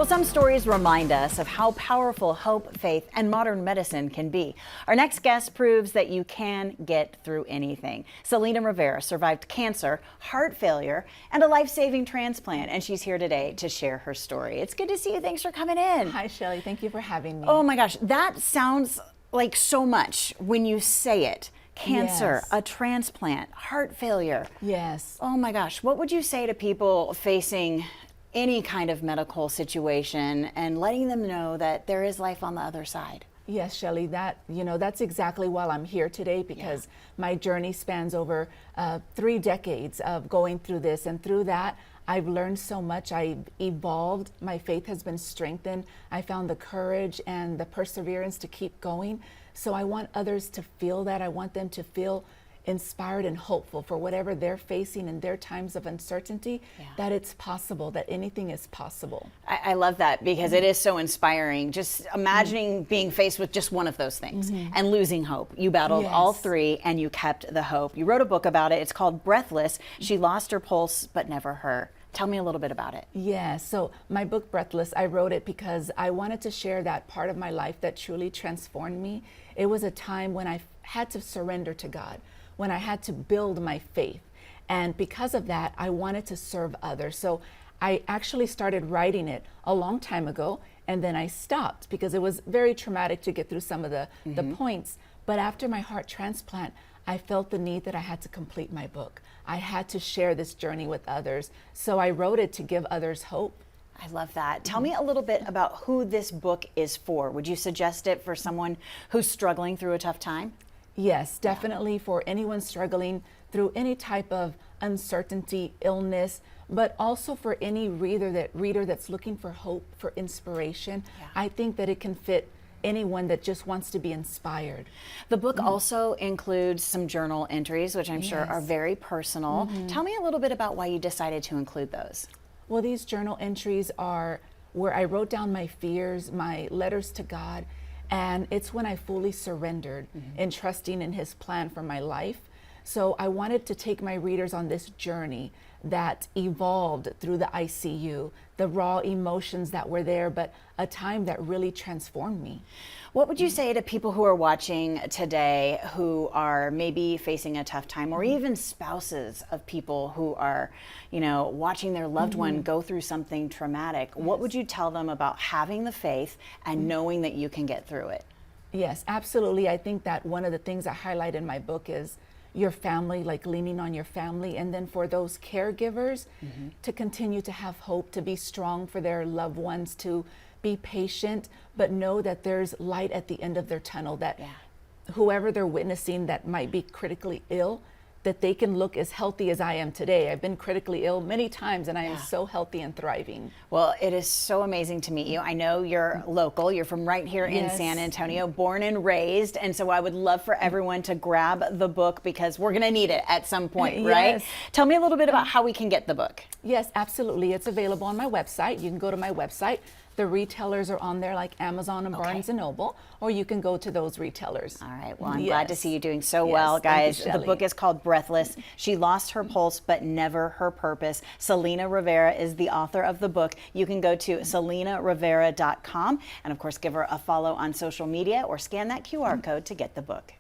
Well, some stories remind us of how powerful hope, faith, and modern medicine can be. Our next guest proves that you can get through anything. Salina Rivera survived cancer, heart failure, and a life-saving transplant, and she's here today to share her story. It's good to see you. Thanks for coming in. Hi, Shelly. Thank you for having me. Oh my gosh, that sounds like so much when you say it. Cancer, Yes. a transplant, heart failure. Yes. Oh my gosh, what would you say to people facing any kind of medical situation and letting them know that there is life on the other side? Yes, Shelly, that's exactly why I'm here today, because my journey spans over 3 decades of going through this. And through that, I've learned so much. I've evolved. My faith has been strengthened. I found the courage and the perseverance to keep going. So I want others to feel that. I want them to feel inspired and hopeful for whatever they're facing in their times of uncertainty, that it's possible, that anything is possible. I love that because it is so inspiring. Just imagining being faced with just one of those things and losing hope. You battled all three and you kept the hope. You wrote a book about it. It's called Breathless. She lost her pulse, but never her. Tell me a little bit about it. Yeah, so my book, Breathless, I wrote it because I wanted to share that part of my life that truly transformed me. It was a time when I had to surrender to God, when I had to build my faith. And because of that, I wanted to serve others. So I actually started writing it a long time ago, and then I stopped because it was very traumatic to get through some of the points. But after my heart transplant, I felt the need that I had to complete my book. I had to share this journey with others. So I wrote it to give others hope. I love that. Tell me a little bit about who this book is for. Would you suggest it for someone who's struggling through a tough time? Yes, definitely for anyone struggling through any type of uncertainty, illness, but also for any reader that's looking for hope, for inspiration. I think that it can fit anyone that just wants to be inspired. The book also includes some journal entries, which I'm sure are very personal. Tell me a little bit about why you decided to include those. Well, these journal entries are where I wrote down my fears, my letters to God, and it's when I fully surrendered in trusting in His plan for my life. So I wanted to take my readers on this journey that evolved through the ICU, the raw emotions that were there, but a time that really transformed me. What would you say to people who are watching today who are maybe facing a tough time, or even spouses of people who are, watching their loved one go through something traumatic? What would you tell them about having the faith and knowing that you can get through it? Yes, absolutely. I think that one of the things I highlight in my book is your family, like leaning on your family, and then for those caregivers to continue to have hope, to be strong for their loved ones, to be patient, but know that there's light at the end of their tunnel, that whoever they're witnessing that might be critically ill, that they can look as healthy as I am today. I've been critically ill many times and I am so healthy and thriving. Well, it is so amazing to meet you. I know you're local. You're from right here in San Antonio, born and raised. And so I would love for everyone to grab the book because we're going to need it at some point, right? Tell me a little bit about how we can get the book. Yes, absolutely. It's available on my website. You can go to my website. The retailers are on there like Amazon and Barnes & Noble, or you can go to those retailers. All right. Well, I'm glad to see you doing so well, guys. The book is called Breathless. She lost her pulse, but never her purpose. Salina Rivera is the author of the book. You can go to salinarivera.com and, of course, give her a follow on social media or scan that QR code to get the book.